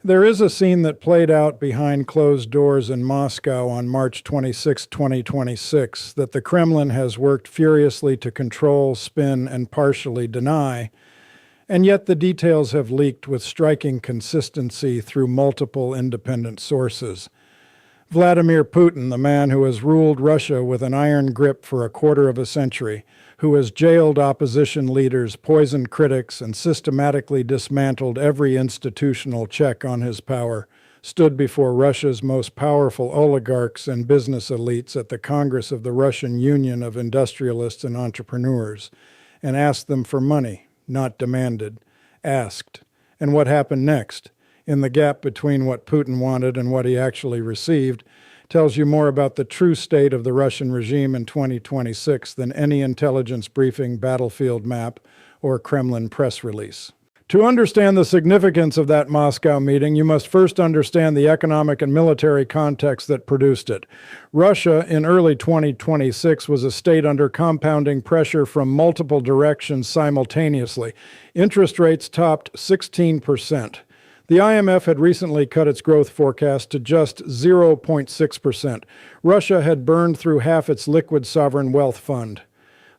There is a scene that played out behind closed doors in Moscow on March 26, 2026, that the Kremlin has worked furiously to control, spin, and partially deny, and yet the details have leaked with striking consistency through multiple independent sources. Vladimir Putin, the man who has ruled Russia with an iron grip for a quarter of a century, who has jailed opposition leaders, poisoned critics, and systematically dismantled every institutional check on his power, stood before Russia's most powerful oligarchs and business elites at the Congress of the Russian Union of Industrialists and Entrepreneurs, and asked them for money, not demanded, asked. And what happened next? In the gap between what Putin wanted and what he actually received, tells you more about the true state of the Russian regime in 2026 than any intelligence briefing, battlefield map, or Kremlin press release. To understand the significance of that Moscow meeting, you must first understand the economic and military context that produced it. Russia, in early 2026, was a state under compounding pressure from multiple directions simultaneously. Interest rates topped 16%. The IMF had recently cut its growth forecast to just 0.6%. Russia had burned through half its liquid sovereign wealth fund.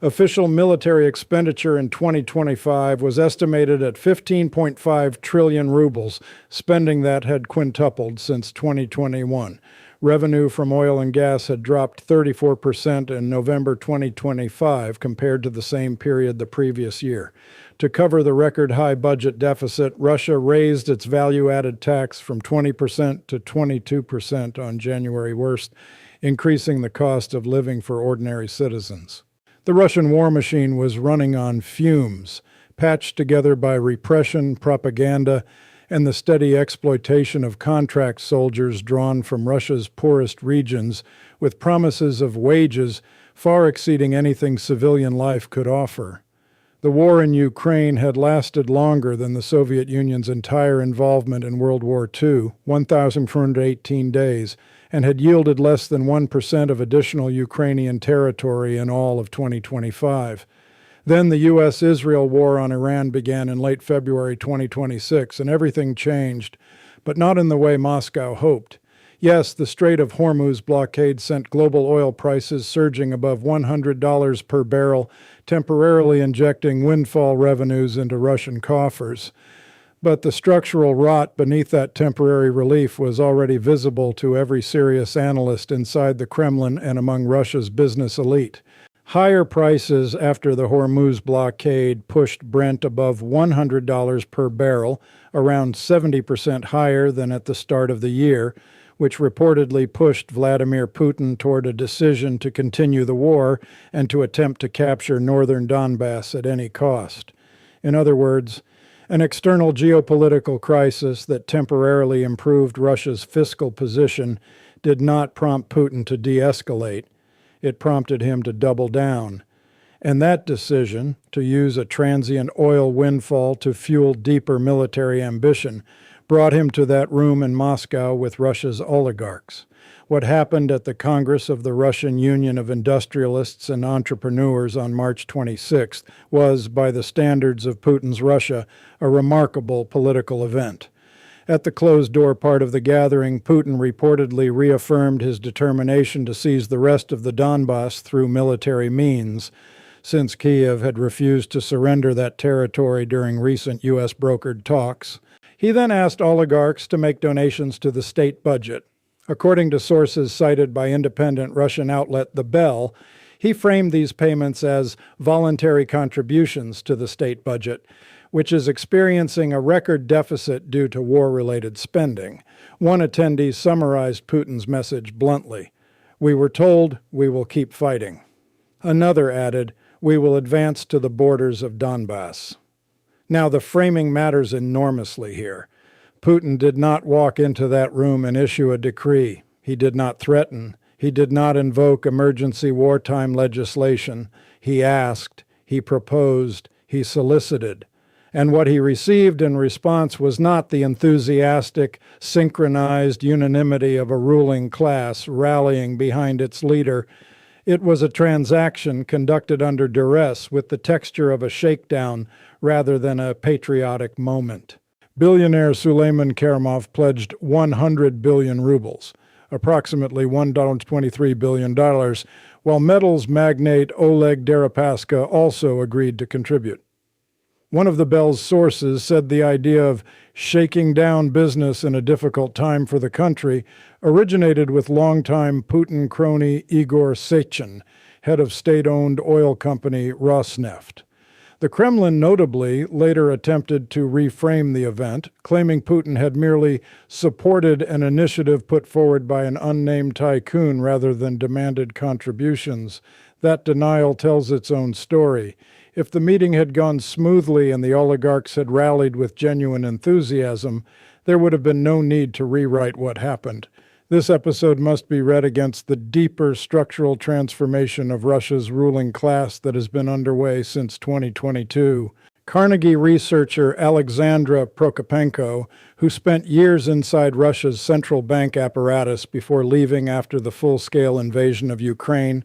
Official military expenditure in 2025 was estimated at 15.5 trillion rubles, spending that had quintupled since 2021. Revenue from oil and gas had dropped 34% in November 2025 compared to the same period the previous year. To cover the record-high budget deficit, Russia raised its value-added tax from 20% to 22% on January 1st, increasing the cost of living for ordinary citizens. The Russian war machine was running on fumes, patched together by repression, propaganda, and the steady exploitation of contract soldiers drawn from Russia's poorest regions with promises of wages far exceeding anything civilian life could offer. The war in Ukraine had lasted longer than the Soviet Union's entire involvement in World War II, 1,418 days, and had yielded less than 1% of additional Ukrainian territory in all of 2025. Then the U.S.-Israel war on Iran began in late February 2026, and everything changed, but not in the way Moscow hoped. Yes, the Strait of Hormuz blockade sent global oil prices surging above $100 per barrel, temporarily injecting windfall revenues into Russian coffers. But the structural rot beneath that temporary relief was already visible to every serious analyst inside the Kremlin and among Russia's business elite. Higher prices after the Hormuz blockade pushed Brent above $100 per barrel, around 70% higher than at the start of the year, which reportedly pushed Vladimir Putin toward a decision to continue the war and to attempt to capture northern Donbass at any cost. In other words, an external geopolitical crisis that temporarily improved Russia's fiscal position did not prompt Putin to de-escalate. It prompted him to double down. And that decision, to use a transient oil windfall to fuel deeper military ambition, brought him to that room in Moscow with Russia's oligarchs. What happened at the Congress of the Russian Union of Industrialists and Entrepreneurs on March 26th was, by the standards of Putin's Russia, a remarkable political event. At the closed-door part of the gathering, Putin reportedly reaffirmed his determination to seize the rest of the Donbass through military means, since Kiev had refused to surrender that territory during recent U.S.-brokered talks. He then asked oligarchs to make donations to the state budget. According to sources cited by independent Russian outlet The Bell, he framed these payments as voluntary contributions to the state budget, which is experiencing a record deficit due to war-related spending. One attendee summarized Putin's message bluntly: "We were told we will keep fighting." Another added, "We will advance to the borders of Donbass." Now, the framing matters enormously here. Putin did not walk into that room and issue a decree. He did not threaten. He did not invoke emergency wartime legislation. He asked, he proposed, he solicited. And what he received in response was not the enthusiastic, synchronized unanimity of a ruling class rallying behind its leader. It was a transaction conducted under duress with the texture of a shakedown rather than a patriotic moment. Billionaire Suleiman Karimov pledged 100 billion rubles, approximately $1.23 billion, while metals magnate Oleg Deripaska also agreed to contribute. One of the Bell's sources said the idea of shaking down business in a difficult time for the country originated with longtime Putin crony Igor Sechin, head of state-owned oil company Rosneft. The Kremlin notably later attempted to reframe the event, claiming Putin had merely supported an initiative put forward by an unnamed tycoon rather than demanded contributions. That denial tells its own story. If the meeting had gone smoothly and the oligarchs had rallied with genuine enthusiasm, there would have been no need to rewrite what happened. This episode must be read against the deeper structural transformation of Russia's ruling class that has been underway since 2022. Carnegie researcher Alexandra Prokopenko, who spent years inside Russia's central bank apparatus before leaving after the full-scale invasion of Ukraine,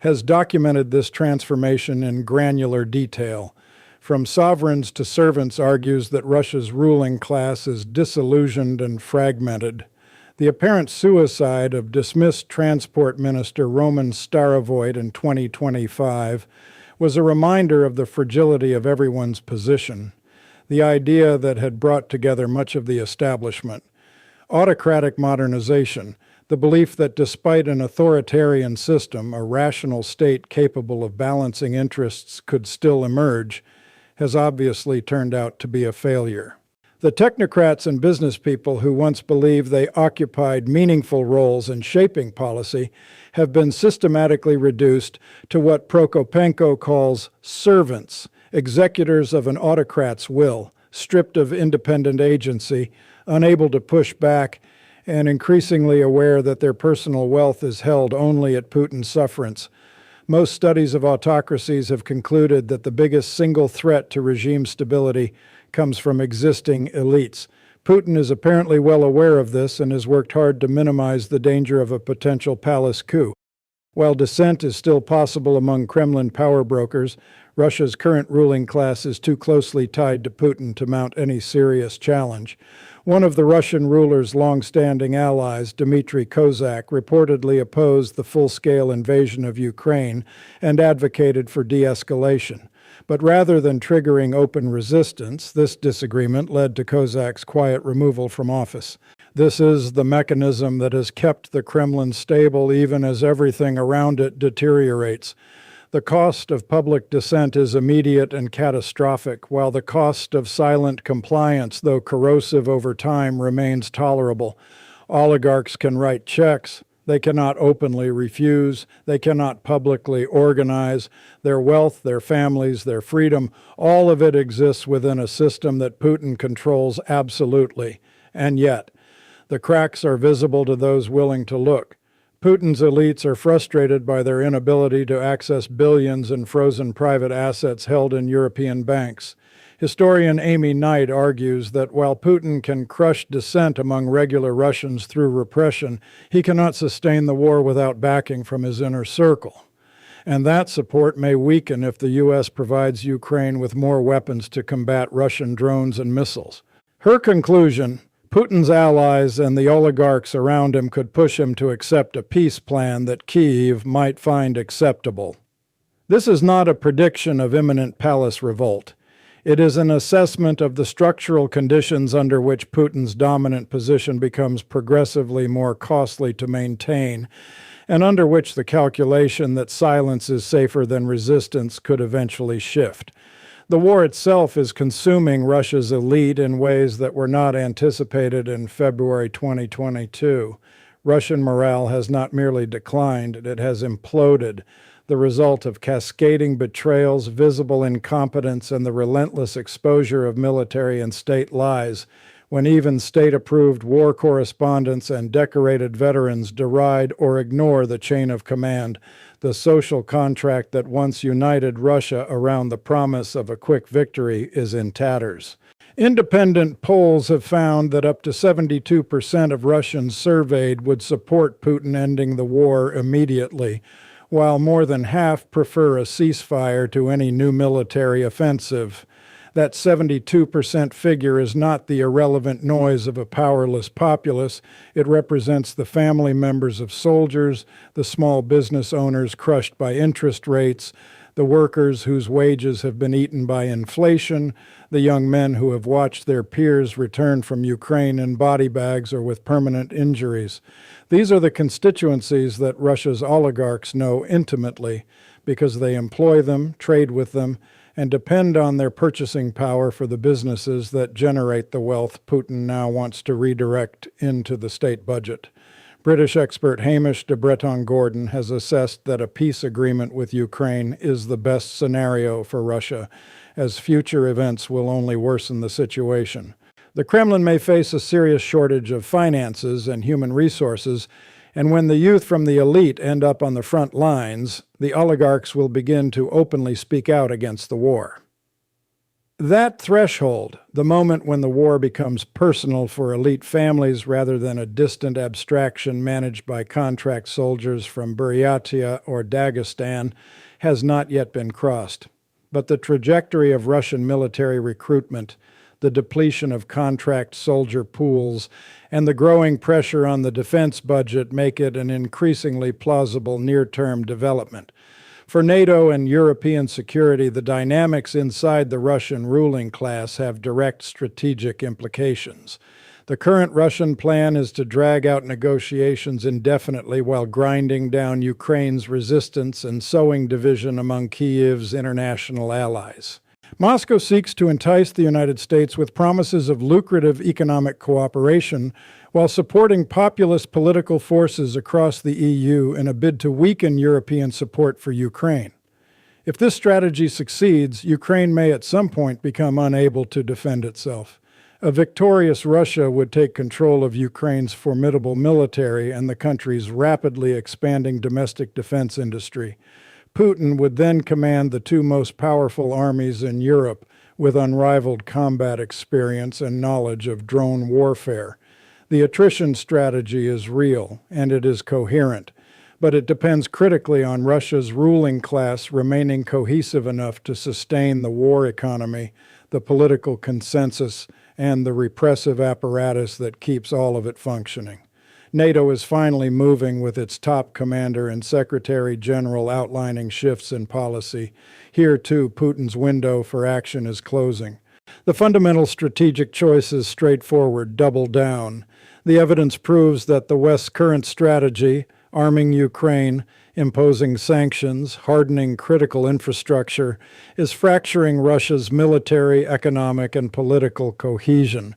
has documented this transformation in granular detail. From sovereigns to servants argues that Russia's ruling class is disillusioned and fragmented. The apparent suicide of dismissed Transport Minister Roman Starovoyt in 2025 was a reminder of the fragility of everyone's position, the idea that had brought together much of the establishment. Autocratic modernization, the belief that despite an authoritarian system, a rational state capable of balancing interests could still emerge, has obviously turned out to be a failure. The technocrats and business people who once believed they occupied meaningful roles in shaping policy have been systematically reduced to what Prokopenko calls servants, executors of an autocrat's will, stripped of independent agency, unable to push back, and increasingly aware that their personal wealth is held only at Putin's sufferance. Most studies of autocracies have concluded that the biggest single threat to regime stability comes from existing elites. Putin is apparently well aware of this and has worked hard to minimize the danger of a potential palace coup. While dissent is still possible among Kremlin power brokers, Russia's current ruling class is too closely tied to Putin to mount any serious challenge. One of the Russian ruler's long-standing allies, Dmitry Kozak, reportedly opposed the full-scale invasion of Ukraine and advocated for de-escalation. But rather than triggering open resistance, this disagreement led to Kozak's quiet removal from office. This is the mechanism that has kept the Kremlin stable even as everything around it deteriorates. The cost of public dissent is immediate and catastrophic, while the cost of silent compliance, though corrosive over time, remains tolerable. Oligarchs can write checks. They cannot openly refuse. They cannot publicly organize. Their wealth, their families, their freedom, all of it exists within a system that Putin controls absolutely. And yet, the cracks are visible to those willing to look. Putin's elites are frustrated by their inability to access billions in frozen private assets held in European banks. Historian Amy Knight argues that while Putin can crush dissent among regular Russians through repression, he cannot sustain the war without backing from his inner circle. And that support may weaken if the U.S. provides Ukraine with more weapons to combat Russian drones and missiles. Her conclusion: Putin's allies and the oligarchs around him could push him to accept a peace plan that Kyiv might find acceptable. This is not a prediction of imminent palace revolt. It is an assessment of the structural conditions under which Putin's dominant position becomes progressively more costly to maintain, and under which the calculation that silence is safer than resistance could eventually shift. The war itself is consuming Russia's elite in ways that were not anticipated in February 2022. Russian morale has not merely declined, it has imploded, the result of cascading betrayals, visible incompetence, and the relentless exposure of military and state lies, when even state-approved war correspondents and decorated veterans deride or ignore the chain of command, the social contract that once united Russia around the promise of a quick victory is in tatters. Independent polls have found that up to 72% of Russians surveyed would support Putin ending the war immediately, while more than half prefer a ceasefire to any new military offensive. That 72% figure is not the irrelevant noise of a powerless populace. It represents the family members of soldiers, the small business owners crushed by interest rates, the workers whose wages have been eaten by inflation, the young men who have watched their peers return from Ukraine in body bags or with permanent injuries. These are the constituencies that Russia's oligarchs know intimately because they employ them, trade with them, and depend on their purchasing power for the businesses that generate the wealth Putin now wants to redirect into the state budget. British expert Hamish de Breton-Gordon has assessed that a peace agreement with Ukraine is the best scenario for Russia, as future events will only worsen the situation. The Kremlin may face a serious shortage of finances and human resources, and when the youth from the elite end up on the front lines, the oligarchs will begin to openly speak out against the war. That threshold, the moment when the war becomes personal for elite families rather than a distant abstraction managed by contract soldiers from Buryatia or Dagestan, has not yet been crossed. But the trajectory of Russian military recruitment, the depletion of contract soldier pools, and the growing pressure on the defense budget make it an increasingly plausible near-term development. For NATO and European security, the dynamics inside the Russian ruling class have direct strategic implications. The current Russian plan is to drag out negotiations indefinitely while grinding down Ukraine's resistance and sowing division among Kyiv's international allies. Moscow seeks to entice the United States with promises of lucrative economic cooperation while supporting populist political forces across the EU in a bid to weaken European support for Ukraine. If this strategy succeeds, Ukraine may at some point become unable to defend itself. A victorious Russia would take control of Ukraine's formidable military and the country's rapidly expanding domestic defense industry. Putin would then command the two most powerful armies in Europe with unrivaled combat experience and knowledge of drone warfare. The attrition strategy is real, and it is coherent, but it depends critically on Russia's ruling class remaining cohesive enough to sustain the war economy, the political consensus, and the repressive apparatus that keeps all of it functioning. NATO is finally moving with its top commander and Secretary General outlining shifts in policy. Here, too, Putin's window for action is closing. The fundamental strategic choice is straightforward: double down. The evidence proves that the West's current strategy, arming Ukraine, imposing sanctions, hardening critical infrastructure, is fracturing Russia's military, economic, and political cohesion.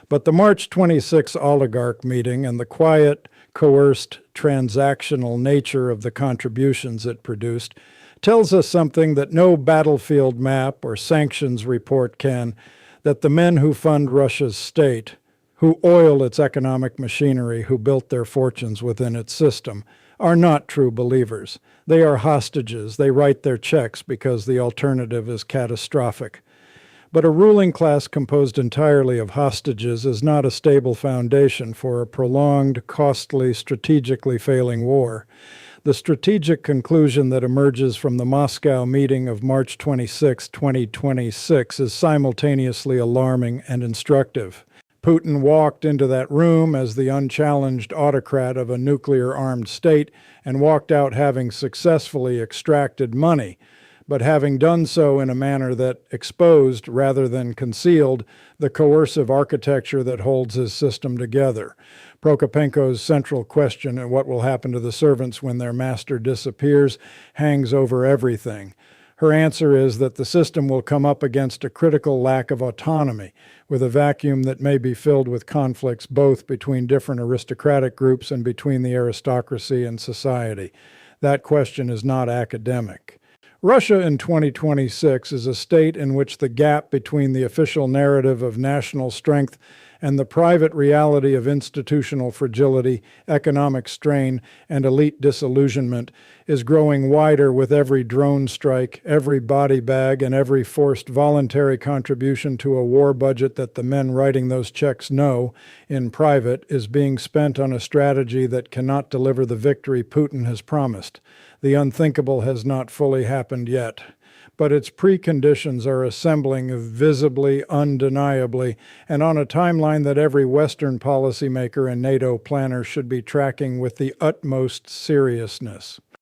But the March 26 oligarch meeting and the quiet, coerced, transactional nature of the contributions it produced tells us something that no battlefield map or sanctions report can, that the men who fund Russia's state, who oil its economic machinery, who built their fortunes within its system, are not true believers. They are hostages. They write their checks because the alternative is catastrophic. But a ruling class composed entirely of hostages is not a stable foundation for a prolonged, costly, strategically failing war. The strategic conclusion that emerges from the Moscow meeting of March 26, 2026 is simultaneously alarming and instructive. Putin walked into that room as the unchallenged autocrat of a nuclear-armed state and walked out having successfully extracted money, but having done so in a manner that exposed, rather than concealed, the coercive architecture that holds his system together. Prokopenko's central question, and what will happen to the servants when their master disappears, hangs over everything. Her answer is that the system will come up against a critical lack of autonomy, with a vacuum that may be filled with conflicts both between different aristocratic groups and between the aristocracy and society. That question is not academic. Russia in 2026 is a state in which the gap between the official narrative of national strength and the private reality of institutional fragility, economic strain, and elite disillusionment is growing wider with every drone strike, every body bag, and every forced voluntary contribution to a war budget that the men writing those checks know, in private, is being spent on a strategy that cannot deliver the victory Putin has promised. The unthinkable has not fully happened yet. but its preconditions are assembling visibly, undeniably, and on a timeline that every Western policymaker and NATO planner should be tracking with the utmost seriousness.